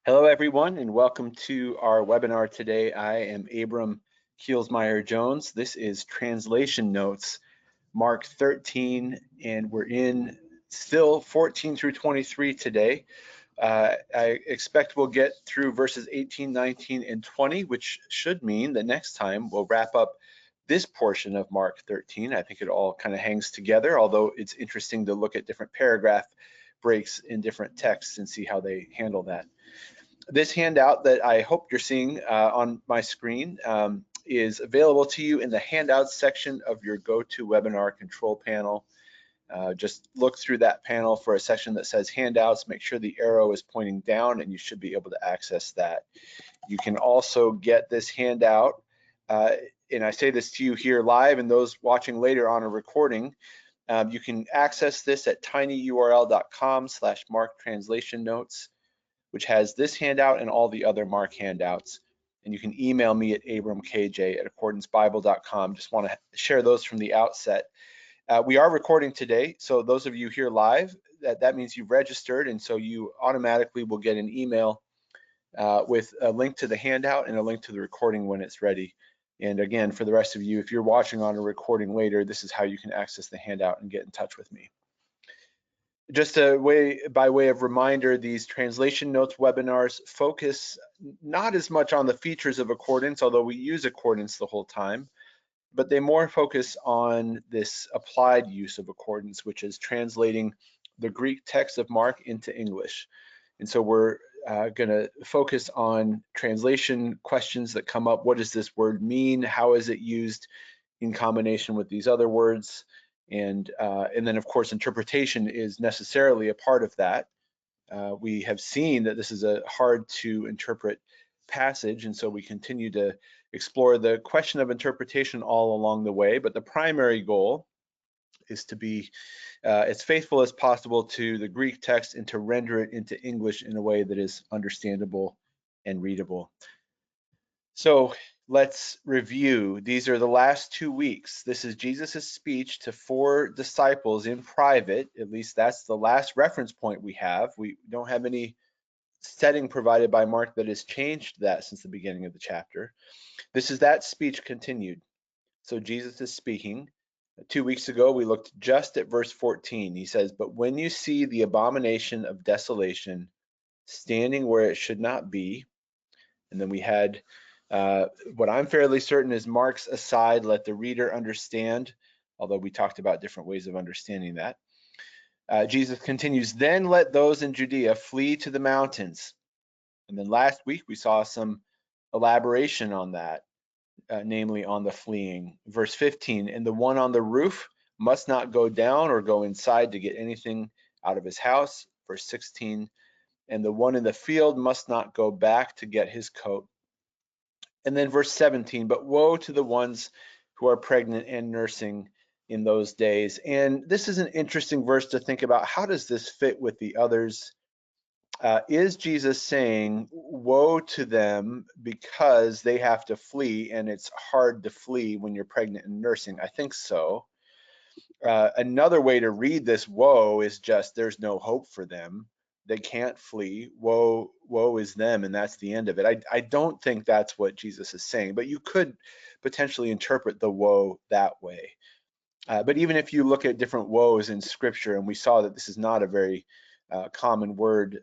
Hello, everyone, and welcome to our webinar today. I am Abram Kielsmeyer-Jones. This is Translation Notes, Mark 13, and we're in still 14 through 23 today. I expect we'll get through verses 18, 19, and 20, which should mean that next time we'll wrap up this portion of Mark 13. I think it all kind of hangs together, although it's interesting to look at different paragraph breaks in different texts and see how they handle that. This handout that I hope you're seeing on my screen is available to you in the handouts section of your GoToWebinar control panel. Just look through that panel for a section that says handouts. Make sure the arrow is pointing down and you should be able to access that. You can also get this handout, and I say this to you here live and those watching later on a recording. You can access this at tinyurl.com/marktranslationnotes, which has this handout and all the other Mark handouts. And you can email me at abramkj@accordancebible.com. Just want to share those from the outset. We are recording today, so those of you here live, that means you've registered, and so you automatically will get an email with a link to the handout and a link to the recording when it's ready. And again, for the rest of you, if you're watching on a recording later, this is how you can access the handout and get in touch with me. Just by way of reminder, these translation notes webinars focus not as much on the features of accordance, although we use accordance the whole time, but they more focus on this applied use of accordance, which is translating the Greek text of Mark into English. And so we're going to focus on translation questions that come up. What does this word mean? How is it used in combination with these other words? And then, of course, interpretation is necessarily a part of that. We have seen that this is a hard to interpret passage, and so we continue to explore the question of interpretation all along the way. But the primary goal is to be as faithful as possible to the Greek text and to render it into English in a way that is understandable and readable. So let's review. These are the last 2 weeks. This is Jesus's speech to 4 disciples in private. At least that's the last reference point we have. We don't have any setting provided by Mark that has changed that since the beginning of the chapter. This is that speech continued. So Jesus is speaking. 2 weeks ago, we looked just at verse 14. He says, "But when you see the abomination of desolation standing where it should not be," and then we had what I'm fairly certain is Mark's aside, "Let the reader understand," although we talked about different ways of understanding that. Jesus continues, "Then let those in Judea flee to the mountains." And then last week we saw some elaboration on that, namely on the fleeing. Verse 15, "And the one on the roof must not go down or go inside to get anything out of his house." Verse 16, "And the one in the field must not go back to get his coat." And then verse 17, "But woe to the ones who are pregnant and nursing in those days." And this is an interesting verse to think about. How does this fit with the others? Is Jesus saying, woe to them because they have to flee and it's hard to flee when you're pregnant and nursing? I think so. Another way to read this woe is just there's no hope for them. They can't flee. Woe is them, and that's the end of it. I don't think that's what Jesus is saying, but you could potentially interpret the woe that way. But even if you look at different woes in Scripture, and we saw that this is not a very common word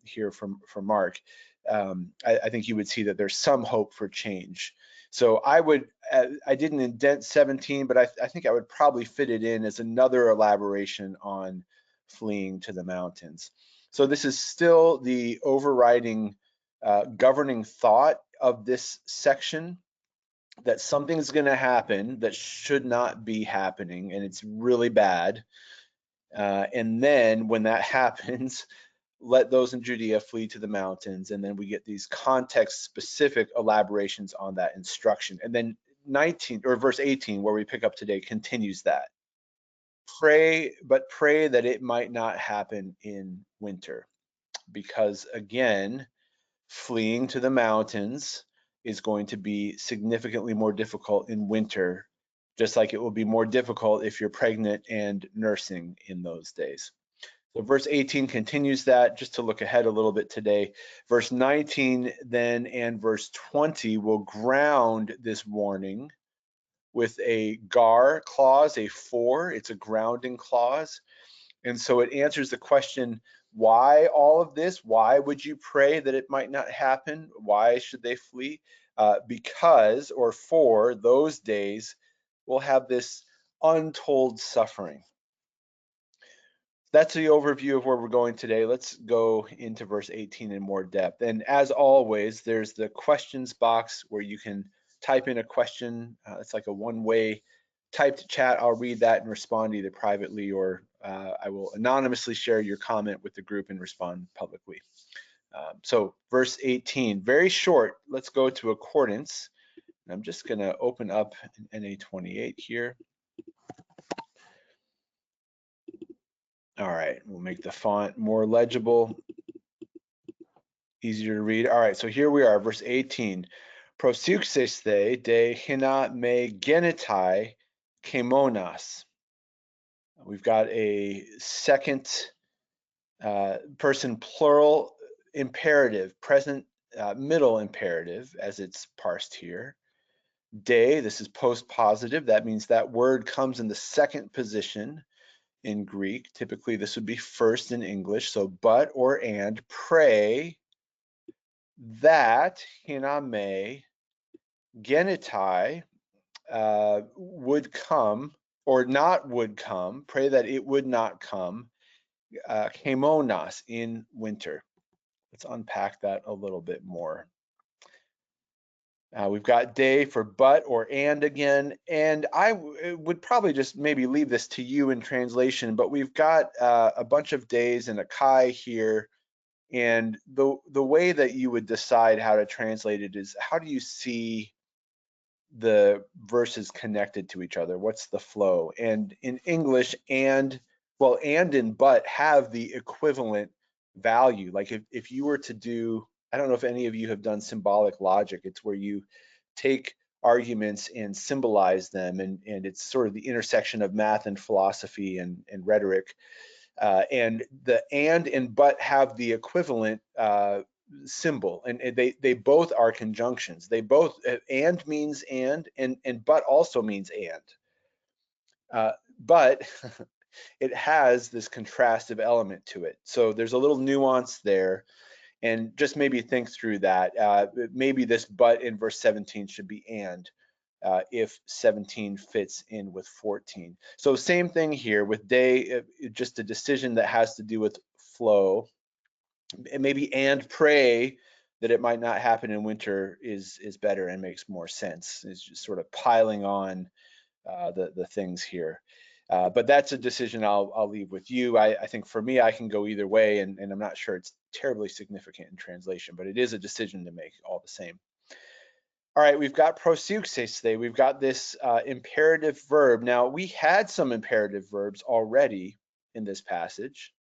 here from Mark, I think you would see that there's some hope for change. So I didn't indent 17, but I think I would probably fit it in as another elaboration on fleeing to the mountains. So this is still the overriding governing thought of this section, that something's going to happen that should not be happening, and it's really bad. And then when that happens, let those in Judea flee to the mountains. And then we get these context-specific elaborations on that instruction. And then 19 or verse 18, where we pick up today, continues that. Pray that it might not happen in winter, because again, fleeing to the mountains is going to be significantly more difficult in winter, just like it will be more difficult if you're pregnant and nursing in those days. So verse 18 continues that, just to look ahead a little bit today. Verse 19 then and verse 20 will ground this warning with a gar clause, a for. It's a grounding clause. And so it answers the question, why all of this? Why would you pray that it might not happen? Why should they flee? Because, or for, those days will have this untold suffering. That's the overview of where we're going today. Let's go into verse 18 in more depth. And as always, there's the questions box where you can type in a question. It's like a one-way typed chat. I'll read that and respond either privately or I will anonymously share your comment with the group and respond publicly. So verse 18, very short. Let's go to accordance. I'm just going to open up an NA28 here. All right, we'll make the font more legible, easier to read. All right, so here we are, verse 18. Proseuxeste de hina me genitai kemonas. We've got a second person plural imperative, present middle imperative as it's parsed here. De, this is post positive. That means that word comes in the second position in Greek. Typically, this would be first in English. So, but or and, pray that hiname genitai would come, or not would come, pray that it would not come, kemonas, in winter. Let's unpack that a little bit more. We've got day for but or and again, and I would probably just maybe leave this to you in translation, but we've got a bunch of days and a kai here, and the way that you would decide how to translate it is, how do you see the verses connected to each other? What's the flow? And in English, and in but have the equivalent value. Like if you were to do, I don't know if any of you have done symbolic logic. It's where you take arguments and symbolize them, and it's sort of the intersection of math and philosophy and rhetoric. And the and but have the equivalent symbol, and they both are conjunctions. They both, and means and but also means and. But it has this contrastive element to it. So there's a little nuance there, and just maybe think through that. Maybe this but in verse 17 should be and, if 17 fits in with 14. So same thing here with day, just a decision that has to do with flow. And maybe and pray that it might not happen in winter is better and makes more sense. It's just sort of piling on the things here. But that's a decision I'll leave with you. I think for me, I can go either way, and I'm not sure it's terribly significant in translation, but it is a decision to make all the same. All right, we've got proseuxeste. We've got this imperative verb. Now, we had some imperative verbs already in this passage.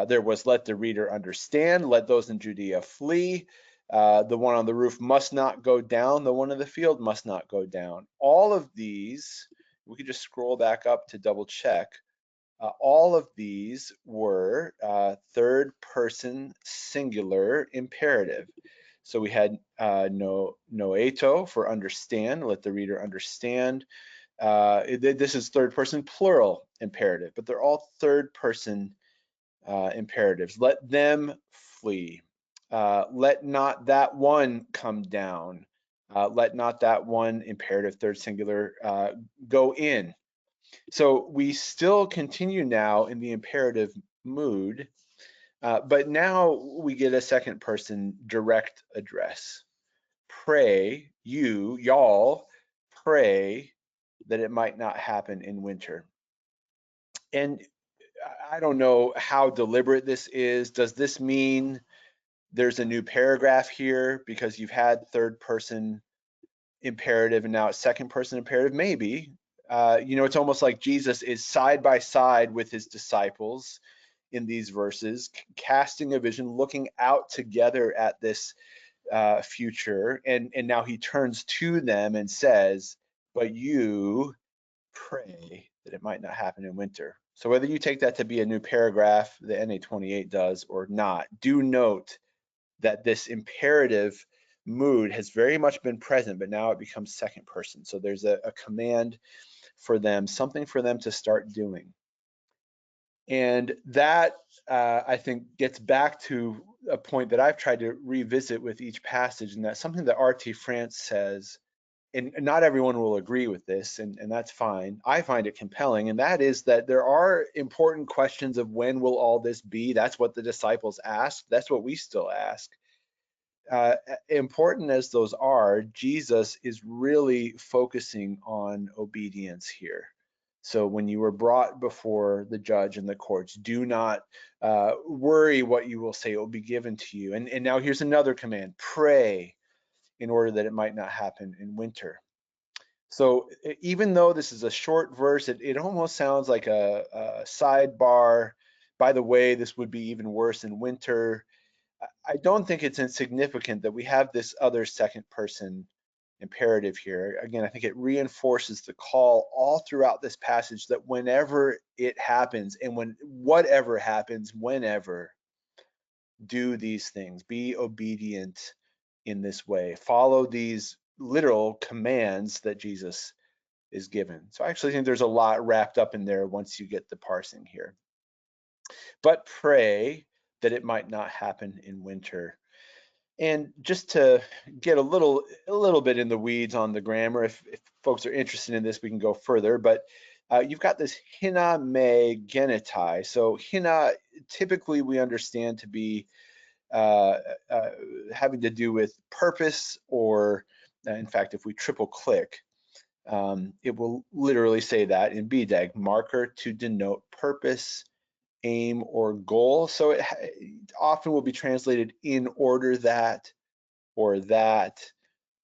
There was let the reader understand, let those in Judea flee. The one on the roof must not go down. The one in the field must not go down. All of these, we could just scroll back up to double check. All of these were third person singular imperative. So we had noeto for understand, let the reader understand. This is third person plural imperative, but they're all third person imperatives. Let them flee. Let not that one come down. Let not that one, imperative third singular, go in. So we still continue now in the imperative mood, but now we get a second person direct address. Pray, y'all, pray that it might not happen in winter. And I don't know how deliberate this is. Does this mean there's a new paragraph here because you've had third person imperative and now it's second person imperative? Maybe. It's almost like Jesus is side by side with his disciples in these verses, casting a vision, looking out together at this future, and now he turns to them and says, but you pray that it might not happen in winter. So whether you take that to be a new paragraph, the NA28 does, or not, do note that this imperative mood has very much been present, but now it becomes second person. So there's a command for them, something for them to start doing. And that, I think, gets back to a point that I've tried to revisit with each passage, and that's something that R.T. France says, and not everyone will agree with this, and that's fine. I find it compelling, and that is that there are important questions of when will all this be? That's what the disciples asked. That's what we still ask. Important as those are, Jesus is really focusing on obedience here. So when you were brought before the judge and the courts, do not worry what you will say, it will be given to you. And now here's another command, pray in order that it might not happen in winter. So even though this is a short verse, it almost sounds like a sidebar. By the way, this would be even worse in winter. I don't think it's insignificant that we have this other second person imperative here. Again, I think it reinforces the call all throughout this passage that whenever it happens and whatever happens, whenever, do these things, be obedient in this way, follow these literal commands that Jesus is given. So I actually think there's a lot wrapped up in there once you get the parsing here. But pray that it might not happen in winter. And just to get a little bit in the weeds on the grammar, if folks are interested in this, we can go further. But you've got this hina me genitai. So hina, typically we understand to be having to do with purpose, or in fact, if we triple click, it will literally say that in BDAG, marker to denote purpose, aim, or goal. So it often will be translated in order that, or that.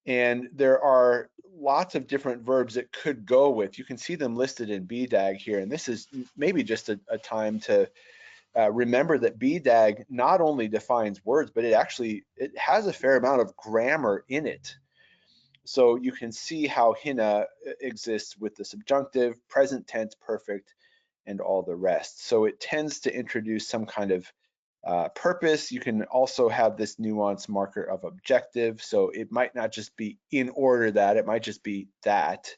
And there are lots of different verbs it could go with. You can see them listed in BDAG here. And this is maybe just a time to remember that BDAG not only defines words, but it has a fair amount of grammar in it. So you can see how hina exists with the subjunctive, present tense, perfect, and all the rest. So it tends to introduce some kind of purpose. You can also have this nuance marker of objective. So it might not just be in order that, it might just be that.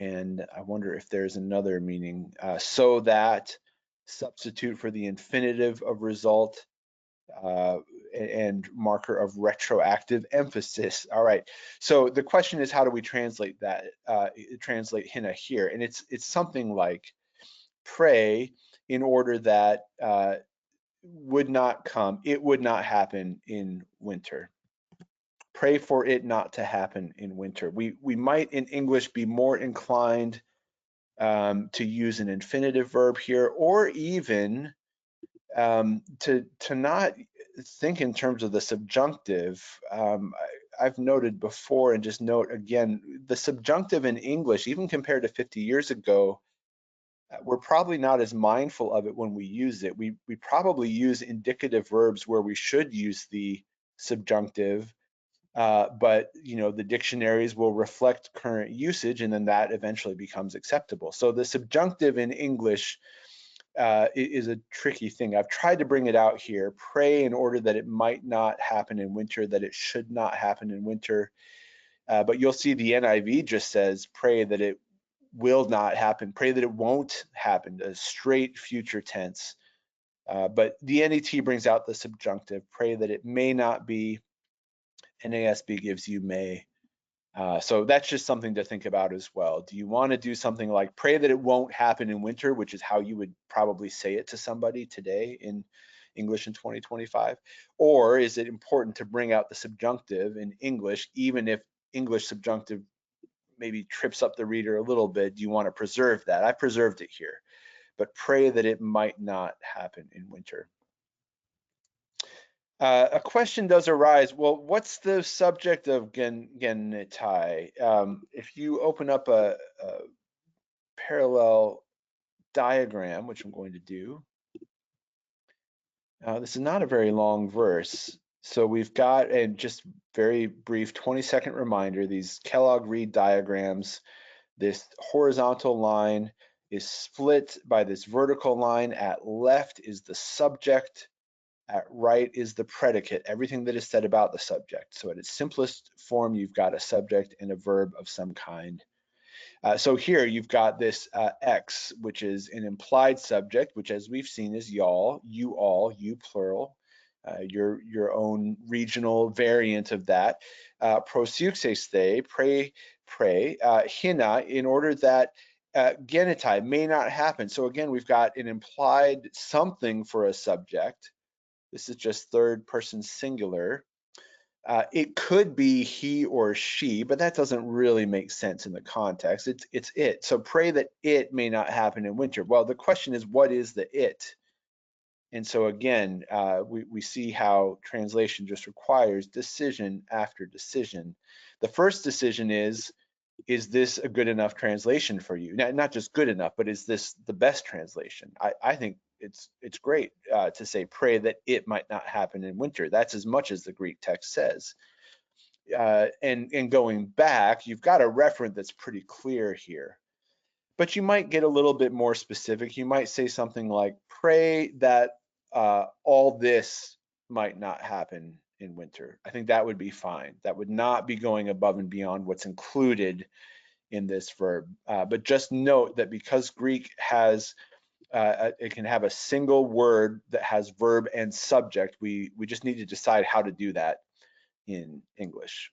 And I wonder if there's another meaning. So that, substitute for the infinitive of result, and marker of retroactive emphasis. All right. So the question is, how do we translate that? Translate hina here, and it's something like pray in order that would not come, it would not happen in winter. Pray for it not to happen in winter. We might in English be more inclined to use an infinitive verb here, or even to not think in terms of the subjunctive. I've noted before, and just note again, the subjunctive in English, even compared to 50 years ago, we're probably not as mindful of it when we use it. We probably use indicative verbs where we should use the subjunctive, but the dictionaries will reflect current usage, and then that eventually becomes acceptable. So the subjunctive in English is a tricky thing. I've tried to bring it out here. Pray in order that it might not happen in winter, that it should not happen in winter. But you'll see the NIV just says, pray that it will not happen, pray that it won't happen, a straight future tense. But the NET brings out the subjunctive, pray that it may not be. NASB gives you may. So that's just something to think about as well. Do you want to do something like pray that it won't happen in winter, which is how you would probably say it to somebody today in English in 2025? Or is it important to bring out the subjunctive in English, even if English subjunctive maybe trips up the reader a little bit? Do you want to preserve that? I preserved it here, but pray that it might not happen in winter. A question does arise. Well, what's the subject of genitai? If you open up a parallel diagram, which I'm going to do, this is not a very long verse. So we've got a just very brief 20-second reminder, these Kellogg-Reed diagrams, this horizontal line is split by this vertical line. At left is the subject, at right is the predicate, everything that is said about the subject. So at its simplest form, you've got a subject and a verb of some kind. So here you've got this X, which is an implied subject, which as we've seen is y'all, you all, you plural, your own regional variant of that. Proseuxeste, pray, hina, in order that genitive may not happen. So again, we've got an implied something for a subject. This is just third person singular. It could be he or she, but that doesn't really make sense in the context. It's it. So pray that it may not happen in winter. Well, the question is, what is the it? And so again, we see how translation just requires decision after decision. The first decision is this a good enough translation for you? Not just good enough, but is this the best translation? I think it's great to say pray that it might not happen in winter. That's as much as the Greek text says. And going back, you've got a referent that's pretty clear here. But you might get a little bit more specific. You might say something like, pray that all this might not happen in winter. I think that would be fine. That would not be going above and beyond what's included in this verb. But just note that because Greek has, it can have a single word that has verb and subject, we just need to decide how to do that in English.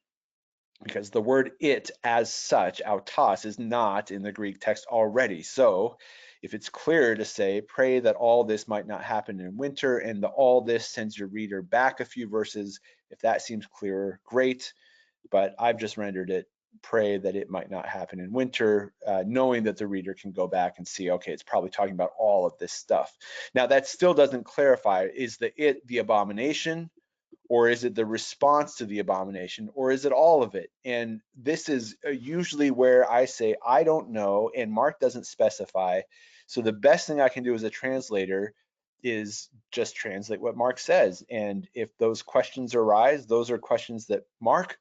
Because the word it as such, autos, is not in the Greek text already. So if it's clearer to say, pray that all this might not happen in winter, and the all this sends your reader back a few verses, if that seems clearer, great. But I've just rendered it, pray that it might not happen in winter, knowing that the reader can go back and see, okay, it's probably talking about all of this stuff. Now that still doesn't clarify, is the it the abomination? Or is it the response to the abomination, or is it all of it? And this is usually where I say, I don't know, and Mark doesn't specify. So the best thing I can do as a translator is just translate what Mark says. And if those questions arise, those are questions that Mark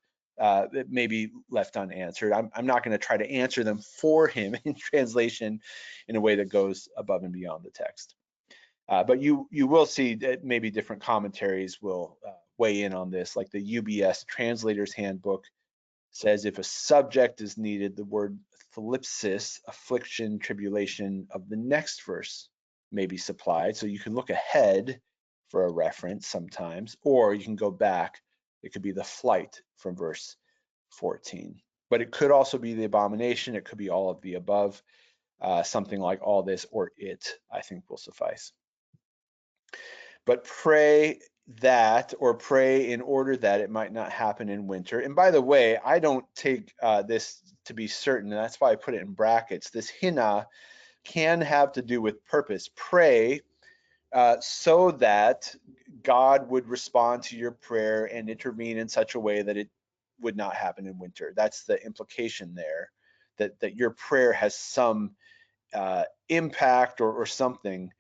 maybe left unanswered. I'm not going to try to answer them for him in translation in a way that goes above and beyond the text. But you will see that maybe different commentaries will weigh in on this, like the UBS Translator's Handbook says if a subject is needed, the word thlipsis, affliction, tribulation of the next verse may be supplied. So you can look ahead for a reference sometimes, or you can go back. It could be the flight from verse 14. But it could also be the abomination. It could be all of the above. Something like all this or it, I think, will suffice. But pray that, or pray in order that it might not happen in winter. And by the way, I don't take this to be certain, and that's why I put it in brackets. This hina can have to do with purpose. Pray so that God would respond to your prayer and intervene in such a way that it would not happen in winter. That's the implication there, that your prayer has some impact or something.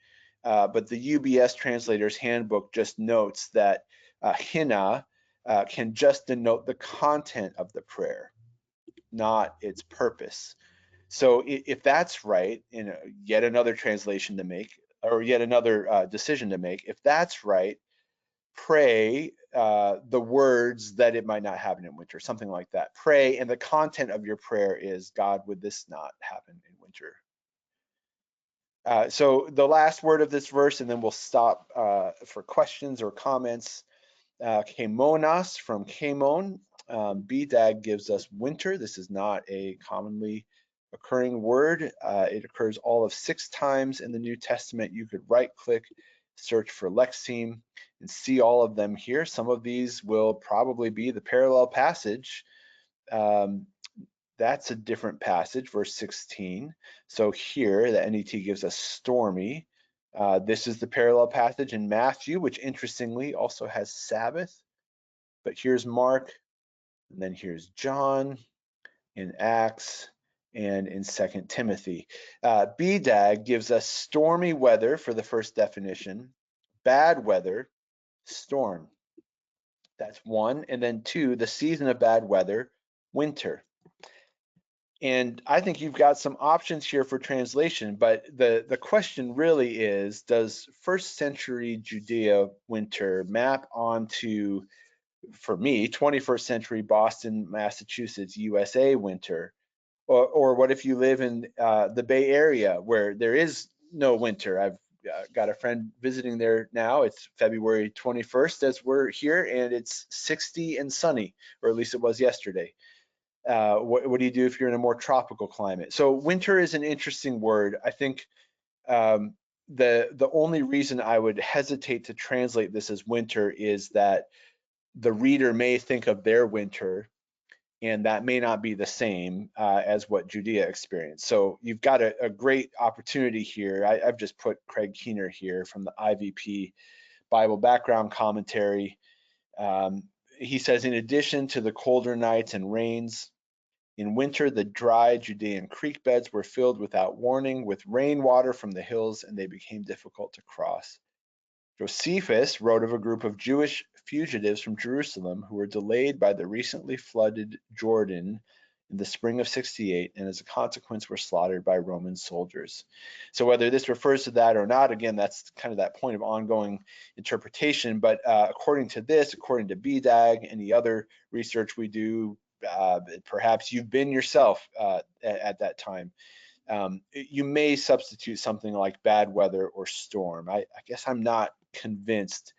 But the UBS Translator's Handbook just notes that hina can just denote the content of the prayer, not its purpose. So if that's right, yet another translation to make, or yet another decision to make, if that's right, pray the words that it might not happen in winter, something like that. Pray, and the content of your prayer is, God, would this not happen in winter? So the last word of this verse, and then we'll stop for questions or comments. Chemonas from chemon. BDAG gives us winter. This is not a commonly occurring word. It occurs all of 6 times in the New Testament. You could right-click, search for lexeme, and see all of them here. Some of these will probably be the parallel passage. That's a different passage, verse 16. So here, the NET gives us stormy. This is the parallel passage in Matthew, which interestingly also has Sabbath. But here's Mark, and then here's John, in Acts, and in 2 Timothy. BDAG gives us stormy weather for the first definition, bad weather, storm. That's 1. And then 2, the season of bad weather, winter. And I think you've got some options here for translation, but the question really is, does first century Judea winter map onto, for me, 21st century Boston, Massachusetts, USA winter? Or what if you live in the Bay Area where there is no winter? I've got a friend visiting there now. It's February 21st as we're here, and it's 60 and sunny, or at least it was yesterday. What do you do if you're in a more tropical climate? So winter is an interesting word. I think um, the only reason I would hesitate to translate this as winter is that the reader may think of their winter, and that may not be the same as what Judea experienced. So you've got a great opportunity here. I've just put Craig Keener here from the IVP Bible Background Commentary. He says, in addition to the colder nights and rains, in winter, the dry Judean creek beds were filled without warning with rainwater from the hills, and they became difficult to cross. Josephus wrote of a group of Jewish fugitives from Jerusalem who were delayed by the recently flooded Jordan in the spring of 68, and as a consequence were slaughtered by Roman soldiers. So whether this refers to that or not, again, that's kind of that point of ongoing interpretation. But according to this, according to BDAG, any other research we do, perhaps you've been yourself at that time. You may substitute something like bad weather or storm. I guess I'm not convinced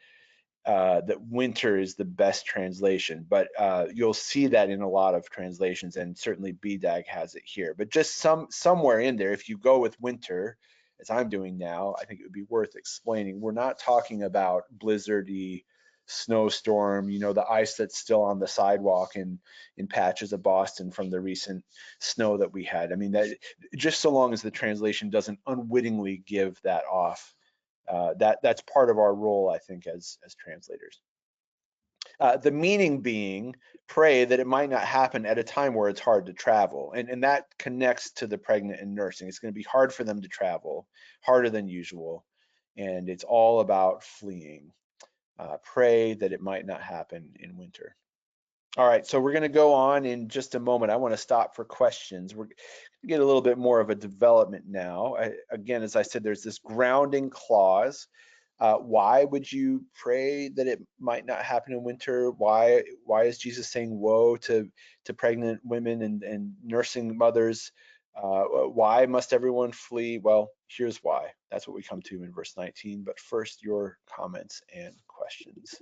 that winter is the best translation, but you'll see that in a lot of translations, and certainly BDAG has it here. But just somewhere in there, if you go with winter, as I'm doing now, I think it would be worth explaining. We're not talking about blizzardy snowstorm, the ice that's still on the sidewalk in patches of Boston from the recent snow that we had. I mean, that just so long as the translation doesn't unwittingly give that off. That's part of our role, I think, as translators. The meaning being, pray that it might not happen at a time where it's hard to travel, and that connects to the pregnant and nursing. It's going to be hard for them to travel, harder than usual, and it's all about fleeing. Pray that it might not happen in winter. All right, so we're going to go on in just a moment. I want to stop for questions. We're going to get a little bit more of a development now. Again, as I said, there's this grounding clause. Why would you pray that it might not happen in winter? Why is Jesus saying woe to pregnant women and nursing mothers? Why must everyone flee? Well, here's why. That's what we come to in verse 19. But first, your comments and questions.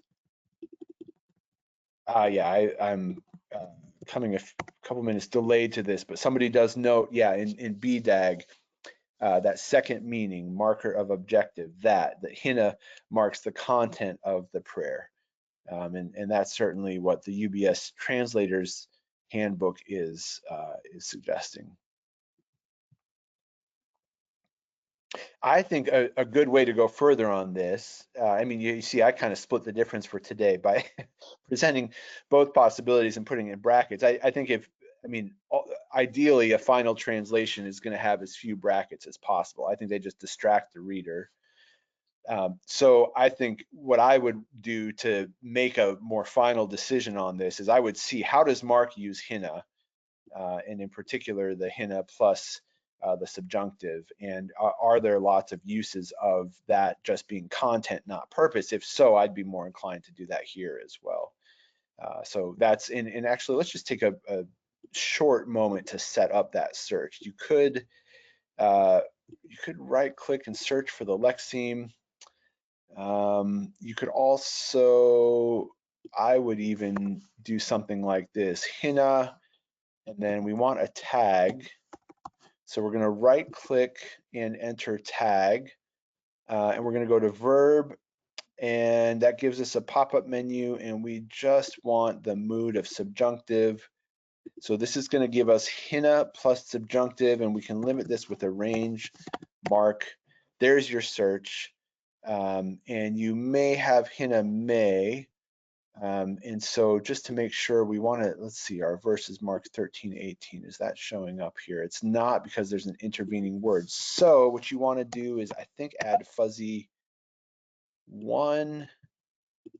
Yeah, I'm coming a couple minutes delayed to this, but somebody does note, yeah, in BDAG, that second meaning, marker of objective, that hina marks the content of the prayer. And that's certainly what the UBS Translator's Handbook is suggesting. I think a good way to go further on this, I mean, you see, I kind of split the difference for today by presenting both possibilities and putting it in brackets. I think ideally, a final translation is going to have as few brackets as possible. I think they just distract the reader. So I think what I would do to make a more final decision on this is I would see, how does Mark use hina, and in particular the hina plus the subjunctive, and are there lots of uses of that just being content, not purpose? If so, I'd be more inclined to do that here as well. So that's and actually, let's just take a short moment to set up that search. You could right click and search for the lexeme. You could also, I would even do something like this, hina, and then we want a tag. So we're going to right click and enter tag, and we're going to go to verb, and that gives us a pop-up menu, and we just want the mood of subjunctive. So this is going to give us hina plus subjunctive, and we can limit this with a range mark. There's your search, and you may have hina may. And so just to make sure, we want to, let's see, our verse is marked 13:18. Is that showing up here? It's not, because there's an intervening word. So what you want to do is, I think, add fuzzy 1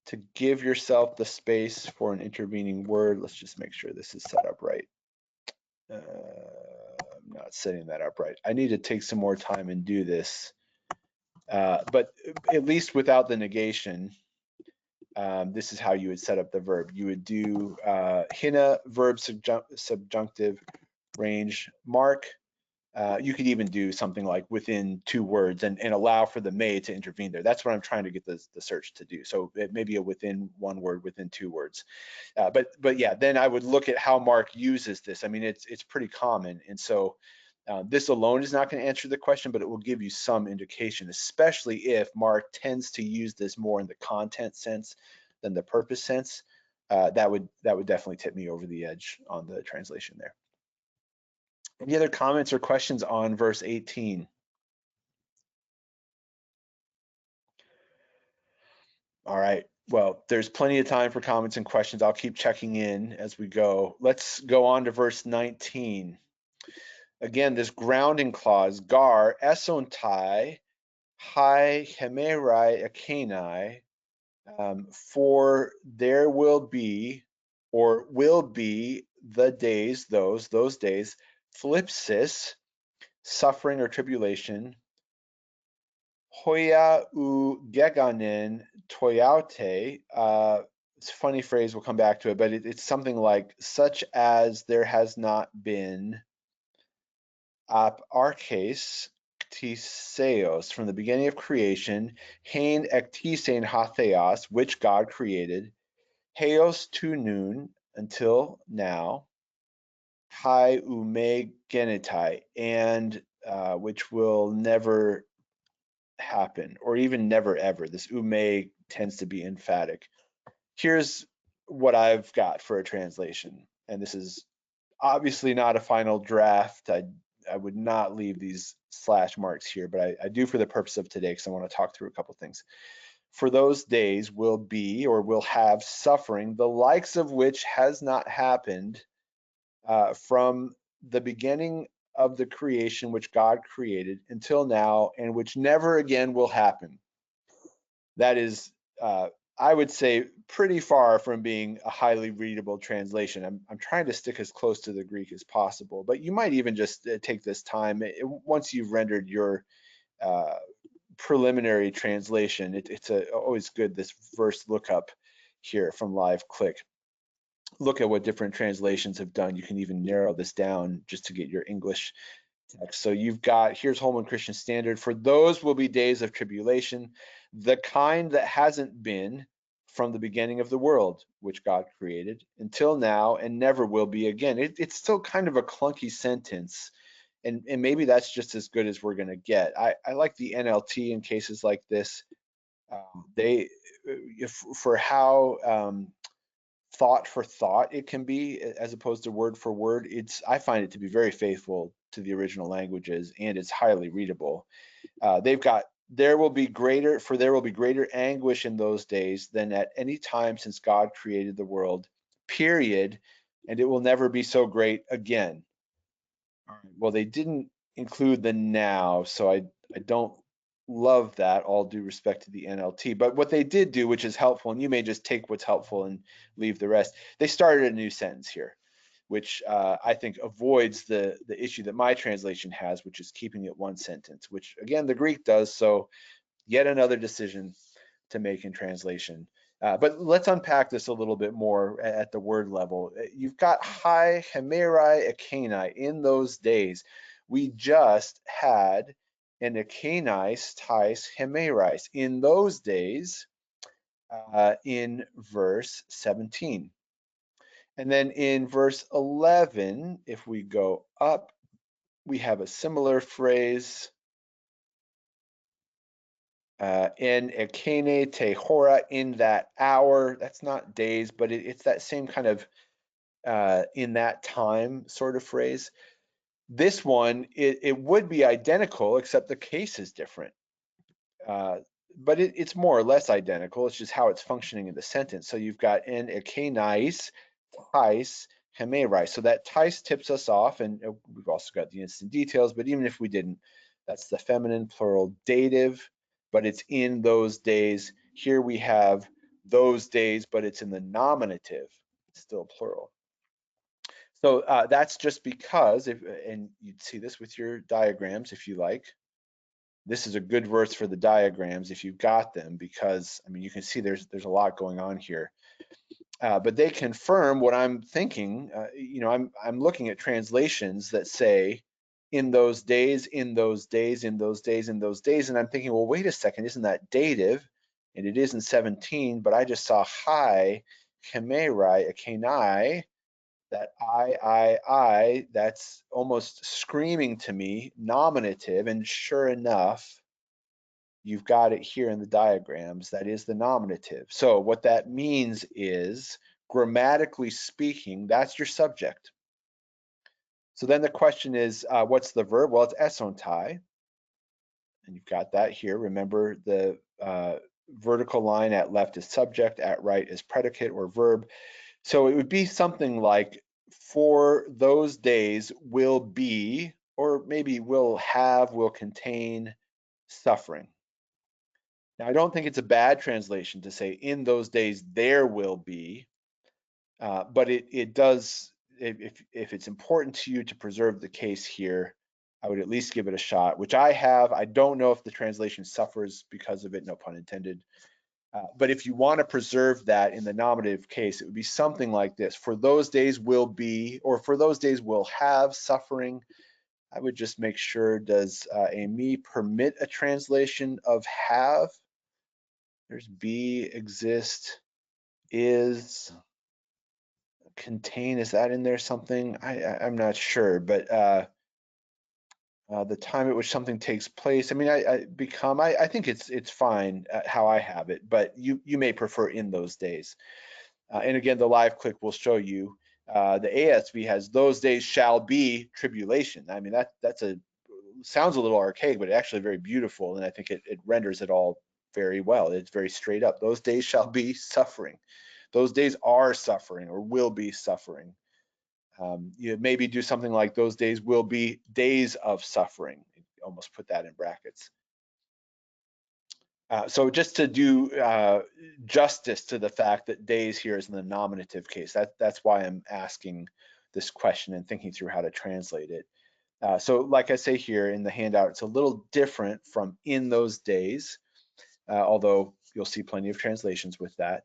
to give yourself the space for an intervening word. Let's just make sure this is set up right. not setting that up right. I need to take some more time and do this. But at least without the negation, this is how you would set up the verb. You would do hina, verb subjunctive, range, mark. You could even do something like within 2 words and allow for the may to intervene there. That's what I'm trying to get the search to do. So it may be a within 1 word, within 2 words. But yeah, then I would look at how Mark uses this. I mean, it's pretty common. And so this alone is not going to answer the question, but it will give you some indication, especially if Mark tends to use this more in the content sense than the purpose sense. That would definitely tip me over the edge on the translation there. Any other comments or questions on verse 18? All right. Well, there's plenty of time for comments and questions. I'll keep checking in as we go. Let's go on to verse 19. Again, this grounding clause, gar, esontai, hi hemerai akenai, for there will be, or will be the days, those days, thlipsis, suffering or tribulation, hoya u geganen toyaute. It's a funny phrase, we'll come back to it, but it's something like, such as there has not been ap arches ktiseos, from the beginning of creation, hain ektisein hatheos, which God created, heos to noon, until now, hi ume genitai, and which will never happen, or even never ever. This ume tends to be emphatic. Here's what I've got for a translation, and this is obviously not a final draft. I would not leave these slash marks here, but I do for the purpose of today, because I want to talk through a couple things. For those days will be, or will have, suffering, the likes of which has not happened from the beginning of the creation which God created until now, and which never again will happen. That is, I would say, pretty far from being a highly readable translation. I'm trying to stick as close to the Greek as possible, but you might even just take this time, once you've rendered your preliminary translation. It's always good, this verse lookup here from Live Click. Look at what different translations have done. You can even narrow this down just to get your English text. So you've got, here's Holman Christian Standard, for those will be days of tribulation, the kind that hasn't been from the beginning of the world, which God created, until now, and never will be again. It's still kind of a clunky sentence, and maybe that's just as good as we're going to get. I like the NLT in cases like this. For how thought for thought it can be, as opposed to word for word, I find it to be very faithful to the original languages, and it's highly readable. They've got, there will be greater anguish in those days than at any time since God created the world, period, and it will never be so great again. Well, they didn't include the now, so I don't love that, all due respect to the NLT. But what they did do, which is helpful, and you may just take what's helpful and leave the rest, they started a new sentence here, which I think avoids the issue that my translation has, which is keeping it one sentence, which again the Greek does. So yet another decision to make in translation. But let's unpack this a little bit more at the word level. You've got hi hemerai akenai, in those days. We just had an akenais tais hemerais, in those days, in verse 17. And then in verse 11, if we go up, we have a similar phrase, in ekene tehora, in that hour. That's not days, but it's that same kind of in that time sort of phrase. This one, it would be identical, except the case is different. But it's more or less identical. It's just how it's functioning in the sentence. So you've got en ekenais tais hemerai. So that tais tips us off, and we've also got the instant details, but even if we didn't, that's the feminine plural dative, but it's in those days. Here we have those days, but it's in the nominative, still plural. So that's just because, and you'd see this with your diagrams if you like. This is a good verse for the diagrams if you've got them, because I mean you can see there's a lot going on here. But they confirm what I'm thinking. I'm looking at translations that say, in those days, in those days, in those days, in those days, and I'm thinking, well, wait a second, isn't that dative? And it is in 17, but I just saw hi, kemerai, akenai, that I, that's almost screaming to me, nominative, and sure enough, you've got it here in the diagrams. That is the nominative. So what that means is, grammatically speaking, that's your subject. So then the question is, what's the verb? Well, it's esontai, and you've got that here. Remember, the vertical line at left is subject, at right is predicate or verb. So it would be something like, for those days will be, or maybe will have, will contain suffering. Now, I don't think it's a bad translation to say, in those days there will be, but it does, if it's important to you to preserve the case here, I would at least give it a shot, which I have. I don't know if the translation suffers because of it, no pun intended. But if you want to preserve that in the nominative case, it would be something like this: for those days will be, or for those days will have suffering. I would just make sure, does me permit a translation of have? There's be, exist, is, contain. Is that in there something? I'm not sure, but the time at which something takes place. I mean, I think it's fine how I have it, but you may prefer in those days. And again, the live click will show you the ASV has those days shall be tribulation. I mean, that's sounds a little archaic, but actually very beautiful, and I think it renders it all very well. It's very straight up. Those days shall be suffering. Those days are suffering or will be suffering. You maybe do something like, those days will be days of suffering. Almost put that in brackets. So just to do justice to the fact that days here is in the nominative case, that's why I'm asking this question and thinking through how to translate it. So like I say here in the handout, it's a little different from in those days, although you'll see plenty of translations with that.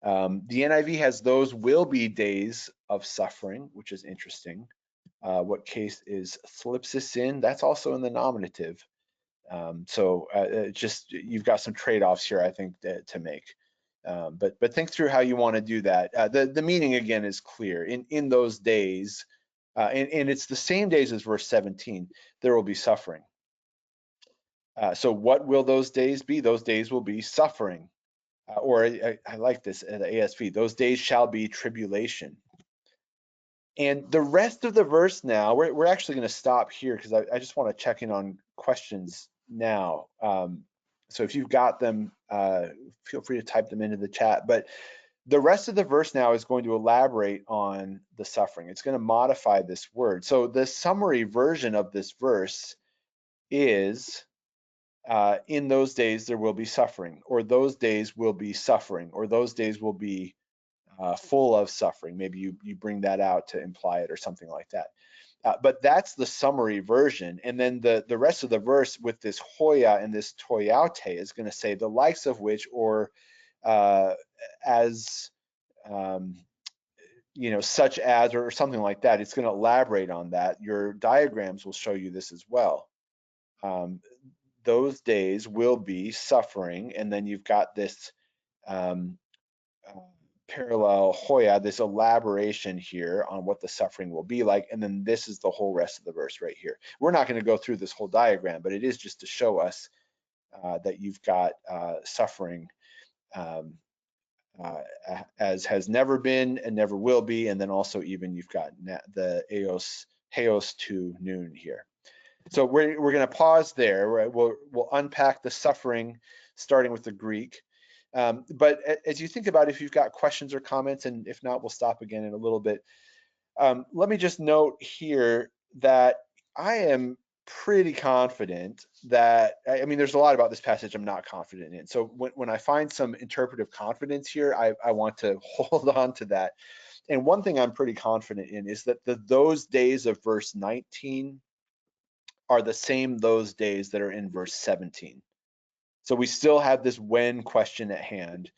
The NIV has those will be days of suffering, which is interesting. What case is thlipsis in? That's also in the nominative. Just, you've got some trade-offs here, I think, to make. But think through how you want to do that. The meaning again is clear. In those days, and it's the same days as verse 17, there will be suffering. So what will those days be? Those days will be suffering. Or I like this, the ASV, those days shall be tribulation. And the rest of the verse now, we're actually going to stop here because I just want to check in on questions now. So if you've got them, feel free to type them into the chat. But the rest of the verse now is going to elaborate on the suffering. It's going to modify this word. So the summary version of this verse is, in those days there will be suffering, or those days will be suffering, or those days will be full of suffering. Maybe you bring that out to imply it or something like that. But that's the summary version. And then the rest of the verse with this hoya and this toyaute is going to say, the likes of which, or as, such as, or something like that. It's going to elaborate on that. Your diagrams will show you this as well. Those days will be suffering, and then you've got this parallel hoya, this elaboration here on what the suffering will be like, and then this is the whole rest of the verse right here. We're not going to go through this whole diagram, but it is just to show us that you've got suffering as has never been and never will be, and then also even you've got the heos to noon here. So we're going to pause there. We'll unpack the suffering, starting with the Greek. But as you think about, if you've got questions or comments, and if not, we'll stop again in a little bit. Let me just note here that I am pretty confident that, I mean, there's a lot about this passage I'm not confident in. So when I find some interpretive confidence here, I want to hold on to that. And one thing I'm pretty confident in is that those days of verse 19 are the same those days that are in verse 17. So we still have this when question at hand.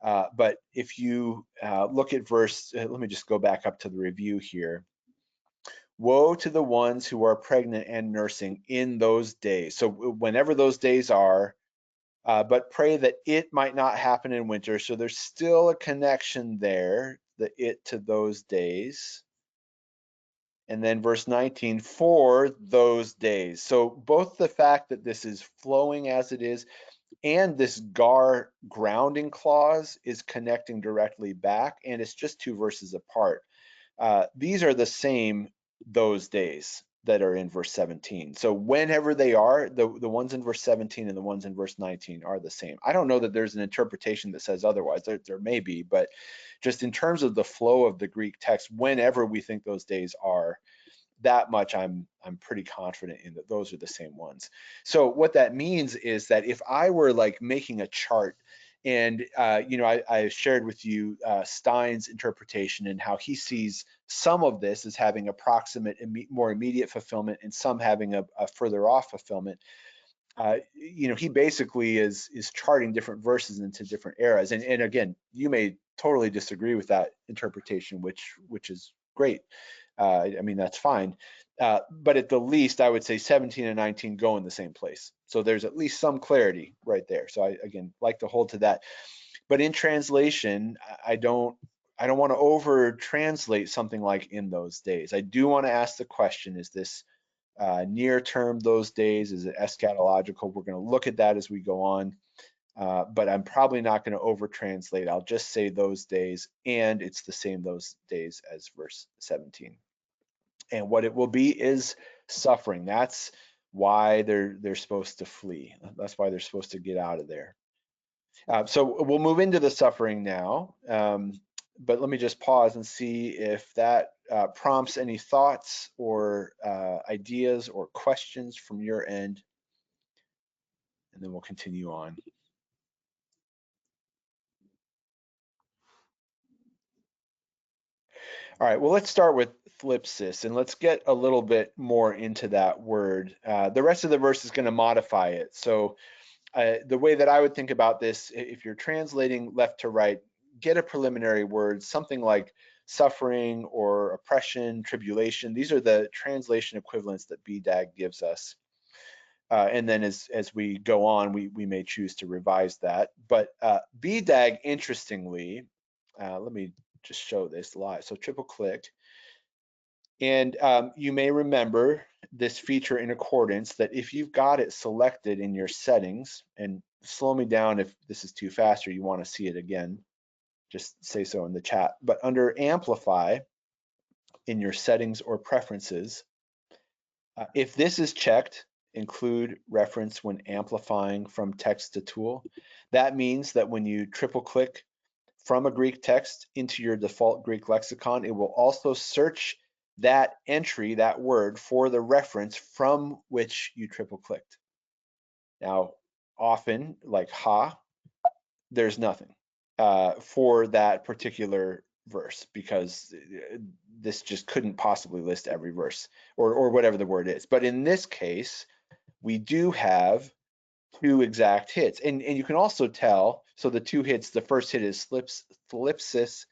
But if you look at verse, let me just go back up to the review here. Woe to the ones who are pregnant and nursing in those days. So whenever those days are, but pray that it might not happen in winter. So there's still a connection there, the it to those days. And then verse 19, for those days. So both the fact that this is flowing as it is and this gar grounding clause is connecting directly back, and it's just 2 verses apart. These are the same those days that are in verse 17. So whenever they are, the ones in verse 17 and the ones in verse 19 are the same. I don't know that there's an interpretation that says otherwise. There may be, but just in terms of the flow of the Greek text, whenever we think those days are, that much I'm pretty confident in that those are the same ones. So what that means is that if I were like making a chart, and you know, I shared with you Stein's interpretation and how he sees some of this as having approximate, more immediate fulfillment, and some having a further off fulfillment. You know, he basically is charting different verses into different eras. And again, you may totally disagree with that interpretation, which is great. I mean, that's fine. But at the least, I would say 17 and 19 go in the same place. So there's at least some clarity right there. So I, again, like to hold to that. But in translation, I don't want to over translate something like in those days. I do want to ask the question, is this near term those days? Is it eschatological? We're going to look at that as we go on. But I'm probably not going to over translate. I'll just say those days, and it's the same those days as verse 17. And what it will be is suffering. That's why they're supposed to flee. That's why they're supposed to get out of there. So we'll move into the suffering now. But let me just pause and see if that prompts any thoughts or ideas or questions from your end. And then we'll continue on. All right, well, let's start with thlipsis, and let's get a little bit more into that word. The rest of the verse is going to modify it. So the way that I would think about this, if you're translating left to right, get a preliminary word, something like suffering or oppression, tribulation. These are the translation equivalents that BDAG gives us. And then as we go on, we may choose to revise that. But BDAG, interestingly, let me just show this live. So triple click. And you may remember this feature in accordance that if you've got it selected in your settings, and slow me down if this is too fast or you want to see it again, just say so in the chat. But under amplify in your settings or preferences, if this is checked, include reference when amplifying from text to tool, that means that when you triple click from a Greek text into your default Greek lexicon, it will also search that entry, that word, for the reference from which you triple clicked. Now, often, like ha, there's nothing for that particular verse because this just couldn't possibly list every verse or whatever the word is. But in this case, we do have 2 exact hits. And you can also tell, so the 2 hits, the first hit is thlipsis,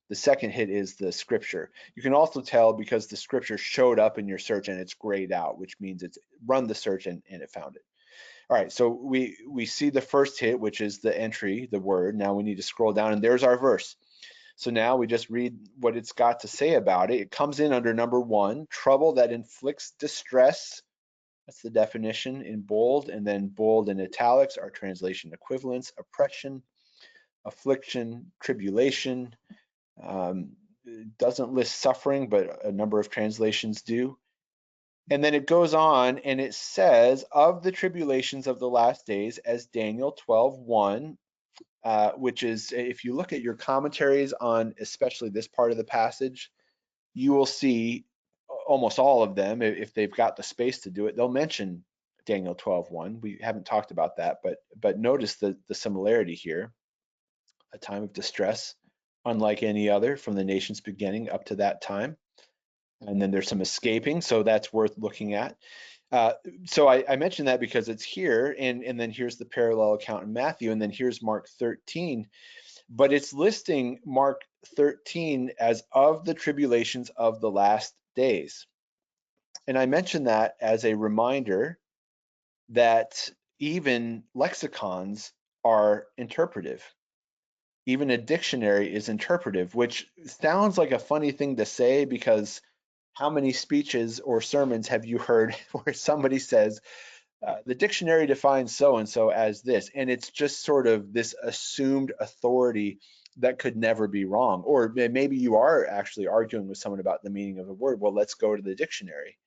the second hit is the scripture. You can also tell because the scripture showed up in your search and it's grayed out, which means it's run the search and it found it. All right, so we see the first hit, which is the entry, the word. Now we need to scroll down and there's our verse. So now we just read what it's got to say about it. It comes in under number 1, trouble that inflicts distress. That's the definition in bold, and then bold in italics are translation equivalents: oppression, affliction, tribulation. Doesn't list suffering, but a number of translations do. And then it goes on and it says, of the tribulations of the last days, as Daniel 12:1, which is, if you look at your commentaries on especially this part of the passage, you will see almost all of them, if they've got the space to do it, they'll mention Daniel 12:1. We haven't talked about that, but notice the similarity here. A time of distress, unlike any other from the nation's beginning up to that time. And then there's some escaping, so that's worth looking at. Uh, so I mentioned that because it's here, and then here's the parallel account in Matthew, and then here's Mark 13. But it's listing Mark 13 as of the tribulations of the last days. And I mentioned that as a reminder that even lexicons are interpretive. Even a dictionary is interpretive, which sounds like a funny thing to say, because how many speeches or sermons have you heard where somebody says, the dictionary defines so-and-so as this, and it's just sort of this assumed authority that could never be wrong. Or maybe you are actually arguing with someone about the meaning of a word. Well, let's go to the dictionary.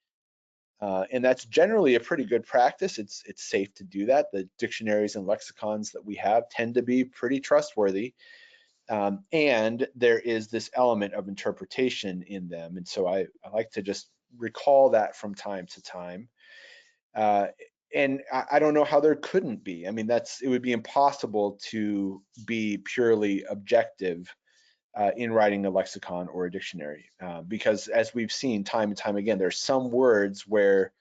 And that's generally a pretty good practice. It's safe to do that. The dictionaries and lexicons that we have tend to be pretty trustworthy. And there is this element of interpretation in them. And so I like to just recall that from time to time. And I don't know how there couldn't be. I mean, it would be impossible to be purely objective in writing a lexicon or a dictionary, because as we've seen time and time again, there's some words where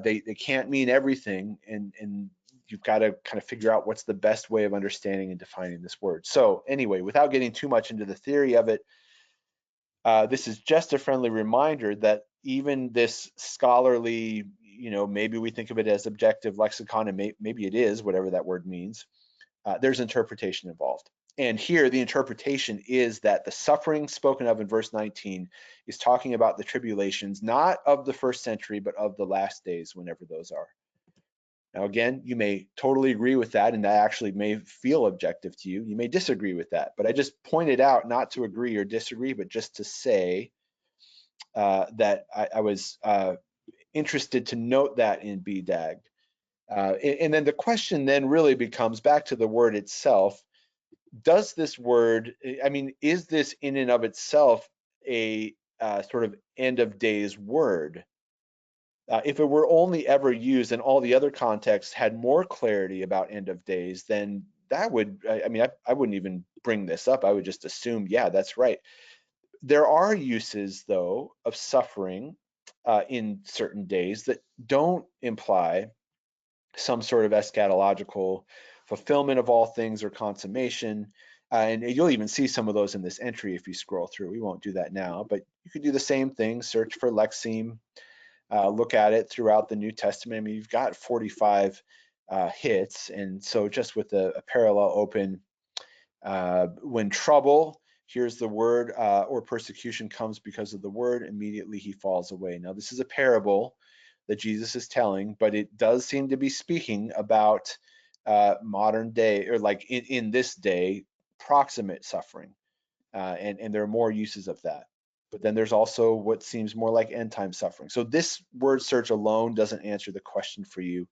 they can't mean everything, and you've got to kind of figure out what's the best way of understanding and defining this word. So anyway, without getting too much into the theory of it, this is just a friendly reminder that even this scholarly, maybe we think of it as objective lexicon, and maybe it is, whatever that word means, there's interpretation involved. And here the interpretation is that the suffering spoken of in verse 19 is talking about the tribulations, not of the first century, but of the last days, whenever those are. Now, again, you may totally agree with that, and that actually may feel objective to you. You may disagree with that, but I just pointed out not to agree or disagree, but just to say that I was interested to note that in BDAG. And then the question then really becomes back to the word itself. Does this word, I mean, is this in and of itself a sort of end of days word? If it were only ever used and all the other contexts had more clarity about end of days, then that would, I wouldn't even bring this up. I would just assume, yeah, that's right. There are uses, though, of suffering in certain days that don't imply some sort of eschatological fulfillment of all things or consummation. And you'll even see some of those in this entry if you scroll through. We won't do that now, but you could do the same thing, search for lexeme, look at it throughout the New Testament. I mean, you've got 45 hits, and so just with a parallel open, when trouble, here's the word, or persecution comes because of the word, immediately he falls away. Now, this is a parable that Jesus is telling, but it does seem to be speaking about modern day, or like in this day, proximate suffering, and there are more uses of that. But then there's also what seems more like end time suffering. So this word search alone doesn't answer the question for you.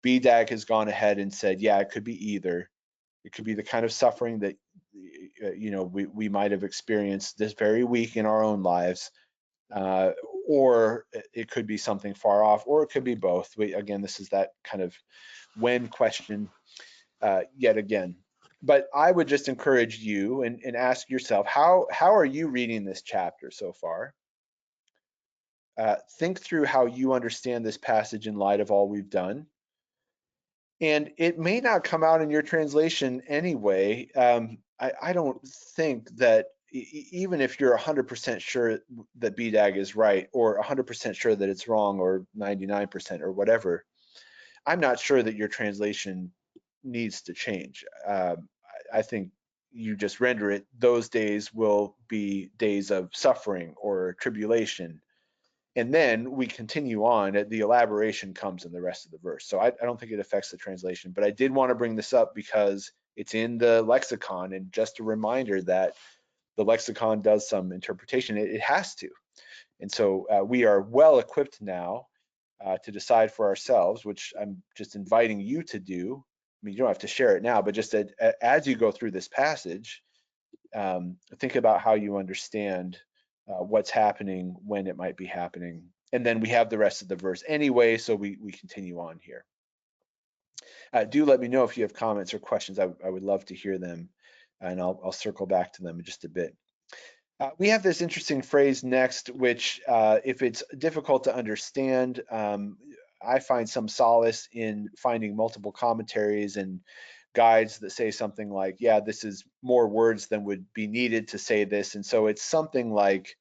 BDAG has gone ahead and said, yeah, it could be either. It could be the kind of suffering that we might have experienced this very week in our own lives, or it could be something far off, or it could be both. Again, this is that kind of when question yet again. But I would just encourage you and ask yourself, how are you reading this chapter so far? Think through how you understand this passage in light of all we've done. And it may not come out in your translation anyway. I don't think that even if you're 100% sure that BDAG is right, or 100% sure that it's wrong, or 99% or whatever, I'm not sure that your translation needs to change. I think you just render it, those days will be days of suffering or tribulation. And then we continue on, the elaboration comes in the rest of the verse. So I don't think it affects the translation, but I did want to bring this up because it's in the lexicon, and just a reminder that the lexicon does some interpretation. It has to. And so we are well equipped now to decide for ourselves, which I'm just inviting you to do. I mean, you don't have to share it now, but just as you go through this passage, think about how you understand what's happening, when it might be happening. And then we have the rest of the verse anyway, so we continue on here. Do let me know if you have comments or questions. I would love to hear them, and I'll circle back to them in just a bit. We have this interesting phrase next, which if it's difficult to understand, I find some solace in finding multiple commentaries and guides that say something like, yeah, this is more words than would be needed to say this. And so it's something like,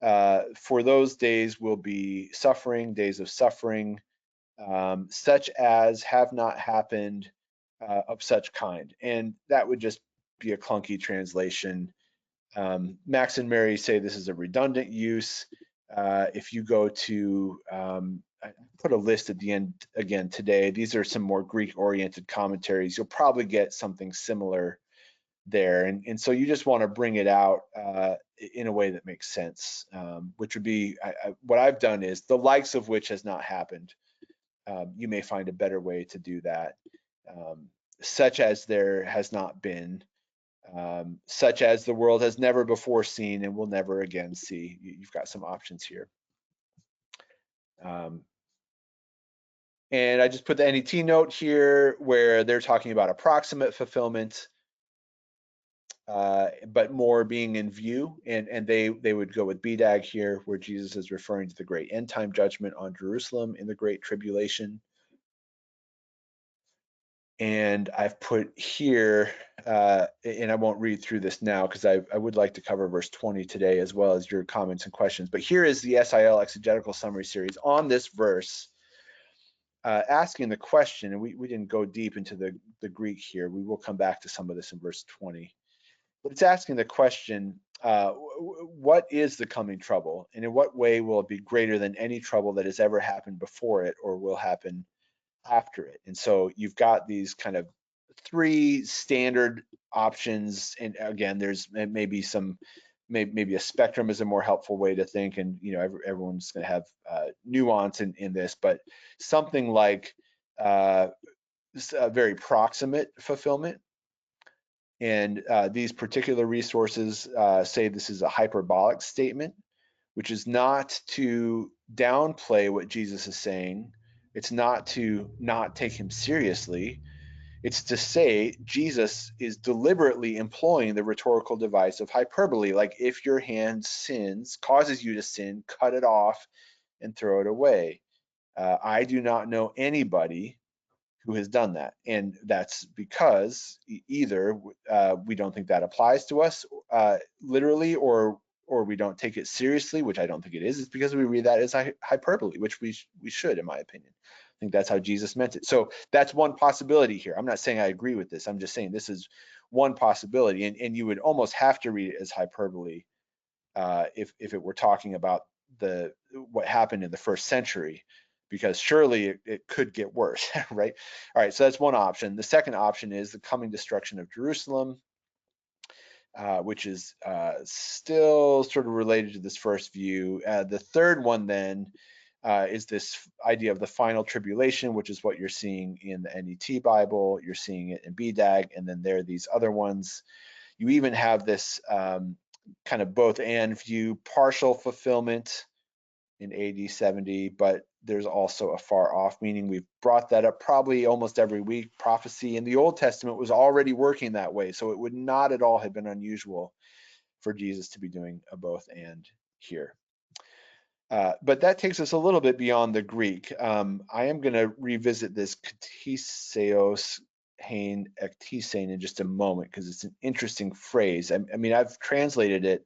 for those days will be suffering, days of suffering, such as have not happened, of such kind. And that would just be a clunky translation. Max and Mary say this is a redundant use. If you go to, I put a list at the end again today. These are some more Greek-oriented commentaries. You'll probably get something similar there. And so you just want to bring it out in a way that makes sense, which would be, what I've done is the likes of which has not happened. You may find a better way to do that, such as there has not been, such as the world has never before seen and will never again see. You've got some options here. And I just put the NET note here where they're talking about approximate fulfillment, but more being in view. And they would go with BDAG here, where Jesus is referring to the great end time judgment on Jerusalem in the Great Tribulation. And I've put here, and I won't read through this now because I would like to cover verse 20 today as well as your comments and questions. But here is the SIL Exegetical Summary Series on this verse, asking the question, and we didn't go deep into the Greek here. We will come back to some of this in verse 20. But it's asking the question, what is the coming trouble? And in what way will it be greater than any trouble that has ever happened before it or will happen after it? And so you've got these kind of three standard options, and again, there's maybe maybe a spectrum is a more helpful way to think, and everyone's going to have nuance in this, but something like a very proximate fulfillment. And these particular resources say this is a hyperbolic statement, which is not to downplay what Jesus is saying. It's not to not take him seriously. It's to say Jesus is deliberately employing the rhetorical device of hyperbole, like if your hand sins, causes you to sin, cut it off and throw it away. I do not know anybody who has done that, and that's because either we don't think that applies to us literally, or we don't take it seriously, which I don't think it is. It's because we read that as hyperbole, which we should, in my opinion. I think that's how Jesus meant it. So that's one possibility here. I'm not saying I agree with this. I'm just saying this is one possibility, and you would almost have to read it as hyperbole if it were talking about what happened in the first century, because surely it could get worse, right? All right, so that's one option. The second option is the coming destruction of Jerusalem, which is still sort of related to this first view. The third one then is this idea of the final tribulation, which is what you're seeing in the NET Bible. You're seeing it in BDAG, and then there are these other ones. You even have this kind of both and view, partial fulfillment in AD 70, but there's also a far off, meaning we've brought that up probably almost every week. Prophecy in the Old Testament was already working that way, so it would not at all have been unusual for Jesus to be doing a both and here. But that takes us a little bit beyond the Greek. I am going to revisit this ktiseos hein ektisein in just a moment, because it's an interesting phrase. I mean, I've translated it.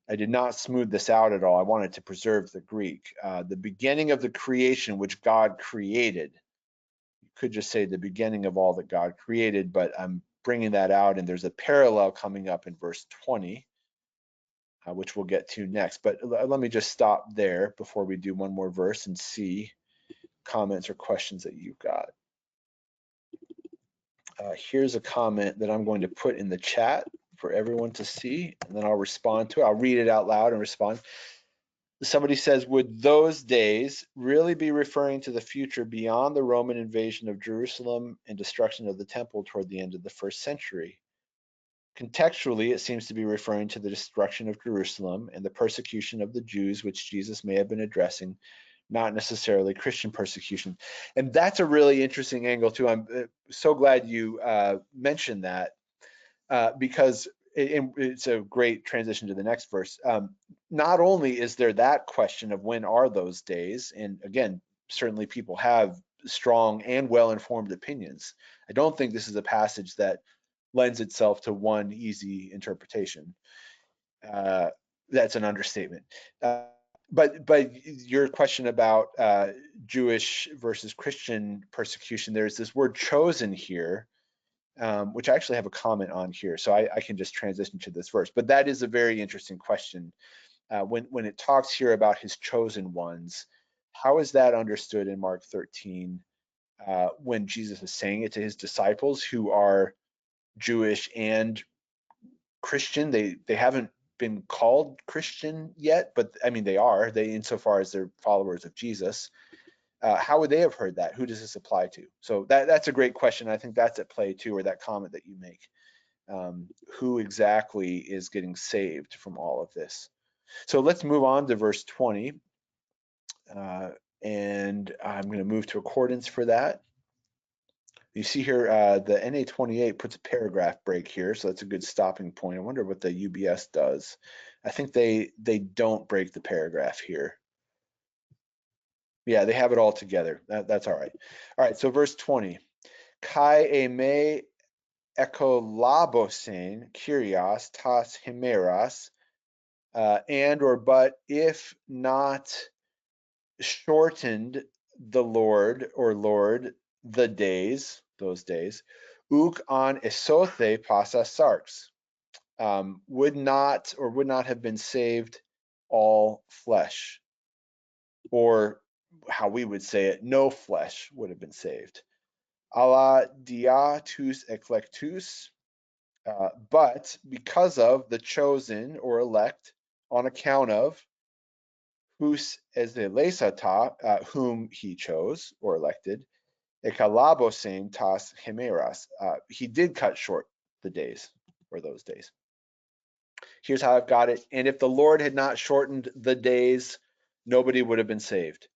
I did not smooth this out at all. I wanted to preserve the Greek. The beginning of the creation which God created. You could just say the beginning of all that God created, but I'm bringing that out, and there's a parallel coming up in verse 20, which we'll get to next. But let me just stop there before we do one more verse and see comments or questions that you've got. Here's a comment that I'm going to put in the chat for everyone to see, and then I'll respond to it. I'll read it out loud and respond. Somebody says, would those days really be referring to the future beyond the Roman invasion of Jerusalem and destruction of the temple toward the end of the first century? Contextually, it seems to be referring to the destruction of Jerusalem and the persecution of the Jews, which Jesus may have been addressing, not necessarily Christian persecution. And that's a really interesting angle too. I'm so glad you mentioned that because it's a great transition to the next verse. Not only is there that question of when are those days, and again, certainly people have strong and well-informed opinions. I don't think this is a passage that lends itself to one easy interpretation. That's an understatement. But your question about Jewish versus Christian persecution, there's this word chosen here, which I actually have a comment on here, so I can just transition to this verse. But that is a very interesting question. When it talks here about his chosen ones, how is that understood in Mark 13 when Jesus is saying it to his disciples who are Jewish and Christian? They haven't been called Christian yet, but I mean they are. They insofar as they're followers of Jesus. How would they have heard that? Who does this apply to? So that's a great question. I think that's at play too, or that comment that you make. Who exactly is getting saved from all of this? So let's move on to verse 20. And I'm going to move to accordance for that. You see here, the NA28 puts a paragraph break here, so that's a good stopping point. I wonder what the UBS does. I think they don't break the paragraph here. Yeah, they have it all together. That's all right. All right, so verse 20. Kai eme ekolabosen kyrios tas himeras, and or but if not shortened the Lord or Lord the days, those days, uk on esothe pasa sarx, would not have been saved all flesh, or how we would say it, no flesh would have been saved. Ala dia tus eclectus, but because of the chosen or elect, on account of hus ezelesata, whom he chose or elected, ekalabosen tas hemeras, he did cut short the days or those days. Here's how I've got it. And if the Lord had not shortened the days, nobody would have been saved.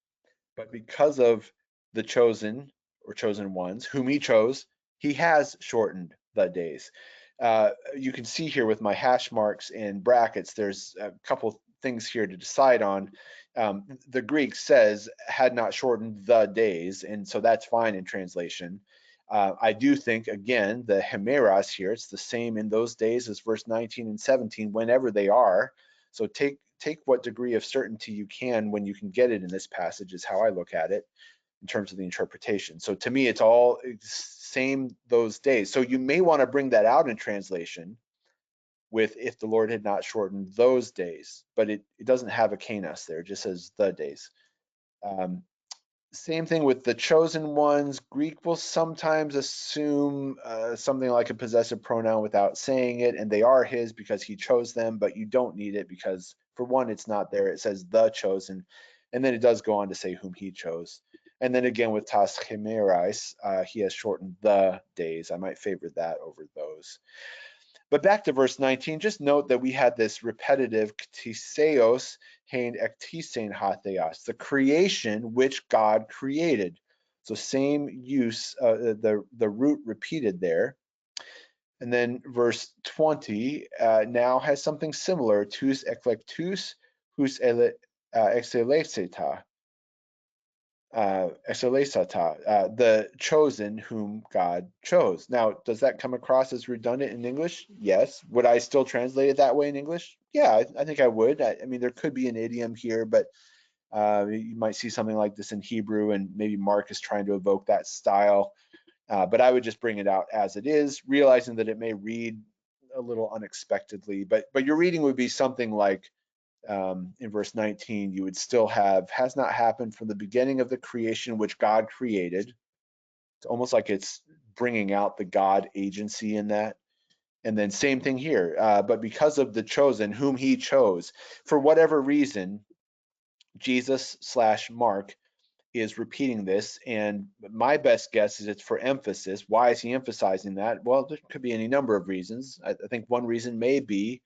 But because of the chosen or chosen ones, whom he chose, he has shortened the days. You can see here with my hash marks and brackets, there's a couple things here to decide on. The Greek says had not shortened the days, and so that's fine in translation. I do think, again, the hemeras here, it's the same in those days as verse 19 and 17, whenever they are. So take what degree of certainty you can when you can get it in this passage is how I look at it in terms of the interpretation. So to me, it's all same those days. So you may want to bring that out in translation with if the Lord had not shortened those days, but it doesn't have a kanos there, it just says the days. Same thing with the chosen ones. Greek will sometimes assume something like a possessive pronoun without saying it, and they are his because he chose them, but you don't need it because, for one, it's not there. It says the chosen, and then it does go on to say whom he chose. And then again with tas chimerais, he has shortened the days. I might favor that over those. But back to verse 19, just note that we had this repetitive ktiseos hein ektisen hatheos, the creation which God created. So same use, the root repeated there. And then verse 20 now has something similar, tus eklektus hus exeleseta. The chosen whom God chose. Now, does that come across as redundant in English? Yes. Would I still translate it that way in English? Yeah, I think I would. I mean, there could be an idiom here, but you might see something like this in Hebrew, and maybe Mark is trying to evoke that style. But I would just bring it out as it is, realizing that it may read a little unexpectedly. But your reading would be something like, in verse 19, you would still have has not happened from the beginning of the creation which God created. It's almost like it's bringing out the God agency in that. And then same thing here, but because of the chosen, whom he chose, for whatever reason, Jesus / Mark is repeating this, and my best guess is it's for emphasis. Why is he emphasizing that? Well, there could be any number of reasons. I think one reason may be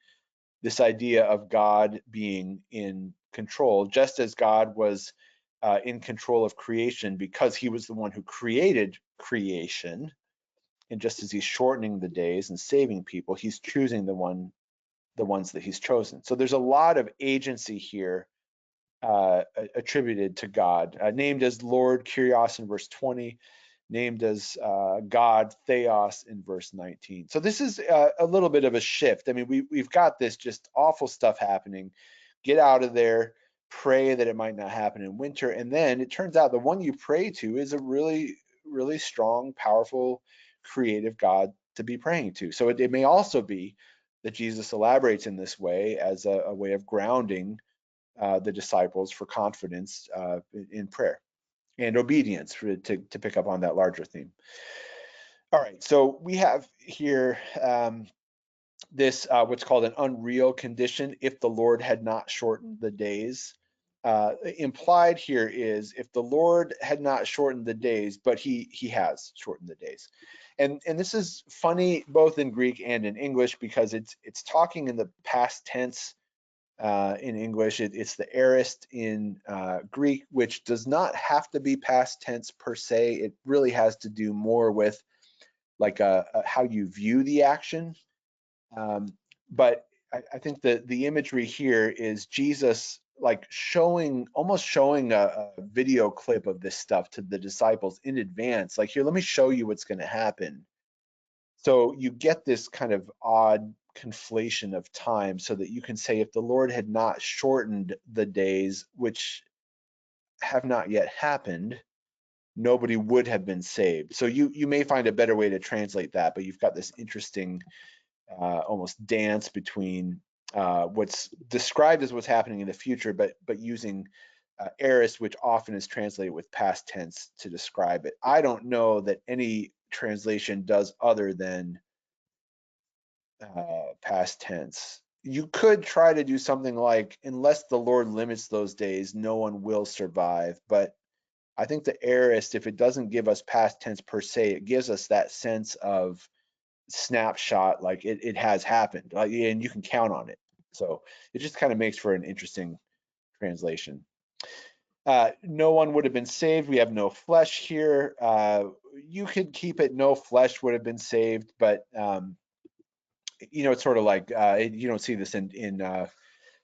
this idea of God being in control, just as God was in control of creation because he was the one who created creation. And just as he's shortening the days and saving people, he's choosing the ones that he's chosen. So there's a lot of agency here attributed to God, named as Lord, Kyrios in verse 20, named as God, Theos in verse 19. So this is a little bit of a shift. I mean, we've got this just awful stuff happening. Get out of there, pray that it might not happen in winter. And then it turns out the one you pray to is a really, really strong, powerful, creative God to be praying to. So it may also be that Jesus elaborates in this way as a way of grounding the disciples for confidence in prayer and obedience, to pick up on that larger theme. All right, so we have here this what's called an unreal condition, if the Lord had not shortened the days. Implied here is if the Lord had not shortened the days, but he has shortened the days. And this is funny both in Greek and in English because it's talking in the past tense. In English, it's the aorist in Greek, which does not have to be past tense per se. It really has to do more with like how you view the action. But I think the imagery here is Jesus like almost showing a video clip of this stuff to the disciples in advance. Like, here, let me show you what's going to happen. So you get this kind of odd conflation of time so that you can say if the Lord had not shortened the days, which have not yet happened, nobody would have been saved. So you may find a better way to translate that, but you've got this interesting almost dance between what's described as what's happening in the future, but using aorist, which often is translated with past tense to describe it. I don't know that any translation does other than past tense. You could try to do something like, unless the Lord limits those days, no one will survive. But I think the aorist, if it doesn't give us past tense per se, it gives us that sense of snapshot, like it has happened, and you can count on it. So it just kind of makes for an interesting translation. No one would have been saved. We have no flesh here. You could keep it no flesh would have been saved, but it's sort of like you don't see this in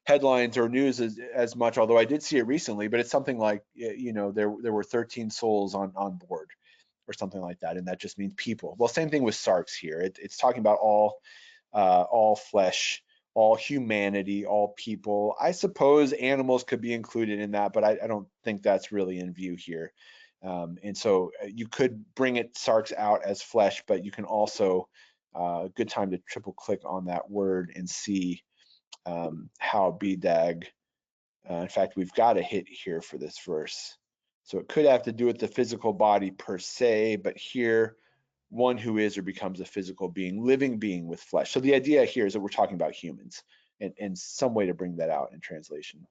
headlines or news as much, although I did see it recently, but it's something like, there were 13 souls on board or something like that, and that just means people. Well, same thing with sarx here. It's talking about all flesh, all humanity, all people. I suppose animals could be included in that, but I don't think that's really in view here. And so you could bring it sarx out as flesh, but you can also good time to triple click on that word and see how BDAG. In fact, we've got a hit here for this verse. So it could have to do with the physical body per se, but here, one who is or becomes a physical being, living being with flesh. So the idea here is that we're talking about humans, and some way to bring that out in translation.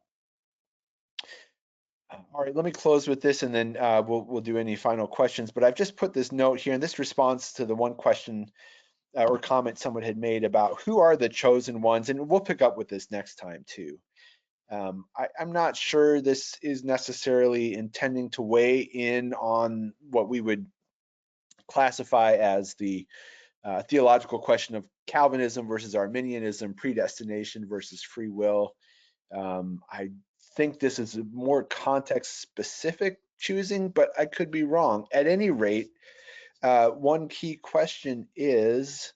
All right, let me close with this, and then we'll do any final questions. But I've just put this note here, and this responds to the one question or comment someone had made about who are the chosen ones, and we'll pick up with this next time too. I'm not sure this is necessarily intending to weigh in on what we would classify as the theological question of Calvinism versus Arminianism, predestination versus free will. I think this is a more context-specific choosing, but I could be wrong. At any rate, one key question is,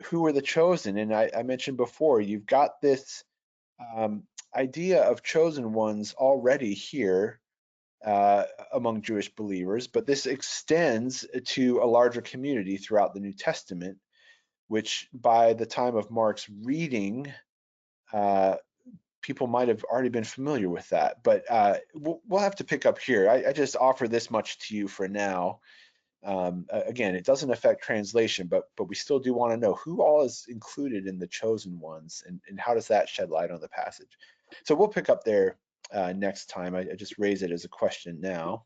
who are the chosen? And I mentioned before, you've got this idea of chosen ones already here among Jewish believers, but this extends to a larger community throughout the New Testament, which by the time of Mark's reading, people might have already been familiar with that. But we'll have to pick up here. I just offer this much to you for now. Again, it doesn't affect translation, but we still do want to know who all is included in the chosen ones, and how does that shed light on the passage. So we'll pick up there next time. I just raise it as a question now.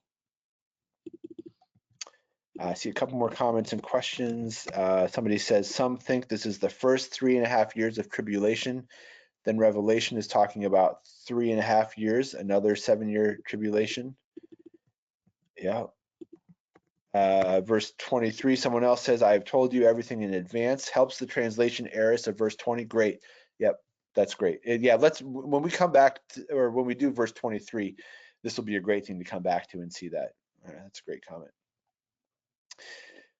I see a couple more comments and questions. Somebody says, some think this is the first 3.5 years of tribulation. Then Revelation is talking about 3.5 years, another 7-year tribulation. Yeah. Verse 23, someone else says, I have told you everything in advance. Helps the translation errors of verse 20. Great. Yep, that's great. And yeah, when we come back to, or when we do verse 23, this will be a great thing to come back to and see that. All right, that's a great comment.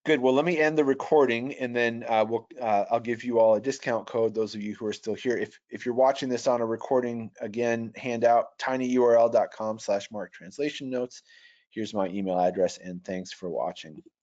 Good. Well, let me end the recording, and then I'll give you all a discount code. Those of you who are still here, if you're watching this on a recording, again, handout tinyurl.com/marktranslationnotes. Here's my email address, and thanks for watching.